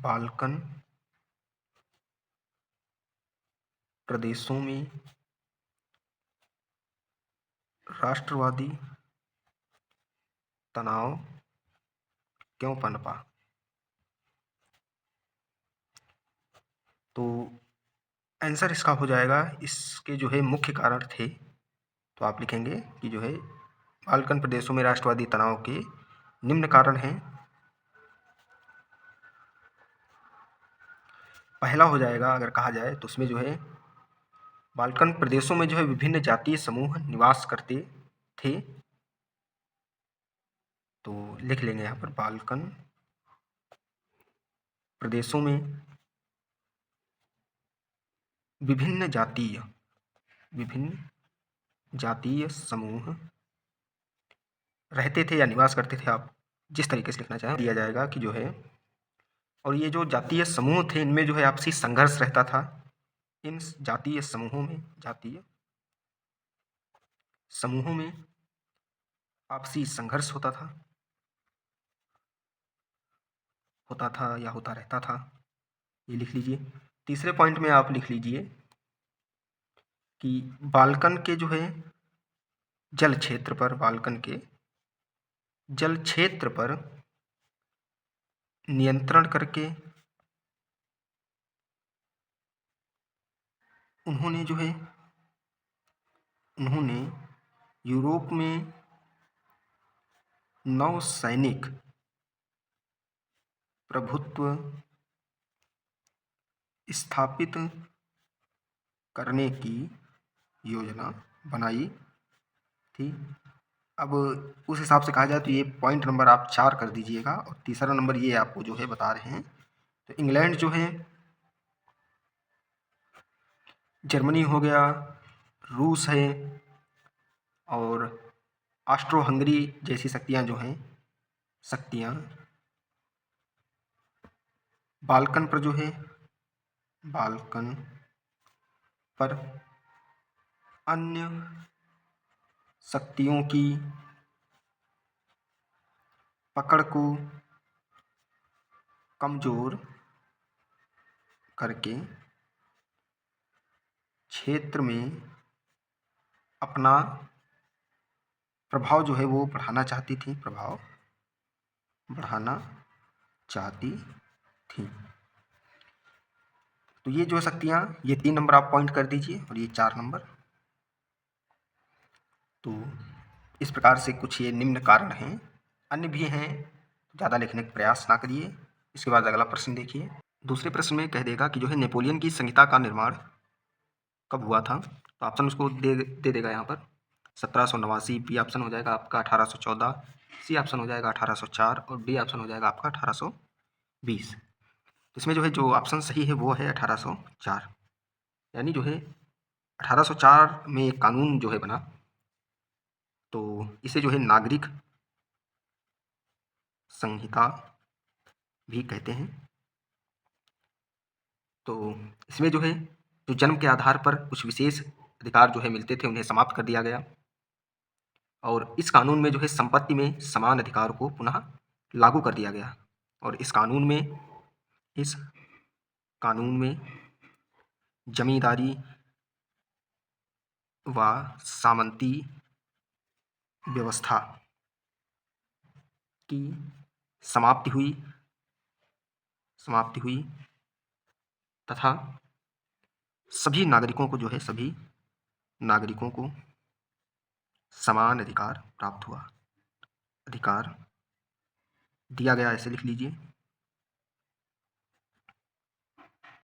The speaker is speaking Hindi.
बाल्कन प्रदेशों में राष्ट्रवादी तनाव क्यों पनपा? तो आंसर इसका हो जाएगा, इसके जो है मुख्य कारण थे, तो आप लिखेंगे कि जो है बाल्कन प्रदेशों में राष्ट्रवादी तनाव के निम्न कारण हैं। पहला हो जाएगा अगर कहा जाए तो उसमें जो है बाल्कन प्रदेशों में जो है विभिन्न जातीय समूह निवास करते थे। तो लिख लेंगे यहाँ पर बाल्कन प्रदेशों में विभिन्न जातीय समूह रहते थे या निवास करते थे, आप जिस तरीके से लिखना चाहें दिया जाएगा कि जो है, और ये जो जातीय समूह थे इनमें जो है आपसी संघर्ष रहता था। इन जातीय समूहों में आपसी संघर्ष होता था या होता रहता था, ये लिख लीजिए। तीसरे पॉइंट में आप लिख लीजिए कि बाल्कन के जो है बाल्कन के जल क्षेत्र पर नियंत्रण करके उन्होंने यूरोप में नौसैनिक प्रभुत्व स्थापित करने की योजना बनाई थी। अब उस हिसाब से कहा जाए तो ये पॉइंट नंबर आप 4 कर दीजिएगा, और तीसरा नंबर ये आपको जो है बता रहे हैं। तो इंग्लैंड जो है, जर्मनी हो गया, रूस है, और ऑस्ट्रो हंगरी जैसी शक्तियाँ बाल्कन पर अन्य शक्तियों की पकड़ को कमजोर करके क्षेत्र में अपना प्रभाव जो है वो बढ़ाना चाहती थी। तो ये जो शक्तियाँ, ये 3 नंबर आप पॉइंट कर दीजिए, और ये 4 नंबर। तो इस प्रकार से कुछ ये निम्न कारण हैं, अन्य भी हैं, ज़्यादा लिखने का प्रयास ना करिए। इसके बाद अगला प्रश्न देखिए। दूसरे प्रश्न में कह देगा कि जो है नेपोलियन की संहिता का निर्माण कब हुआ था? तो ऑप्शन उसको दे देगा यहाँ पर 1789, बी ऑप्शन हो जाएगा आपका 1814, सी ऑप्शन हो जाएगा 1804, और डी ऑप्शन हो जाएगा आपका 1820। तो इसमें जो है जो ऑप्शन सही है वो है 1804, यानी जो है 1804 में एक कानून जो है बना, तो इसे जो है नागरिक संहिता भी कहते हैं। तो इसमें जो है जो जन्म के आधार पर कुछ विशेष अधिकार जो है मिलते थे उन्हें समाप्त कर दिया गया, और इस कानून में जो है संपत्ति में समान अधिकार को पुनः लागू कर दिया गया, और इस कानून में जमींदारी व सामंती व्यवस्था की समाप्ति हुई तथा सभी नागरिकों को समान अधिकार प्राप्त हुआ, अधिकार दिया गया, ऐसे लिख लीजिए।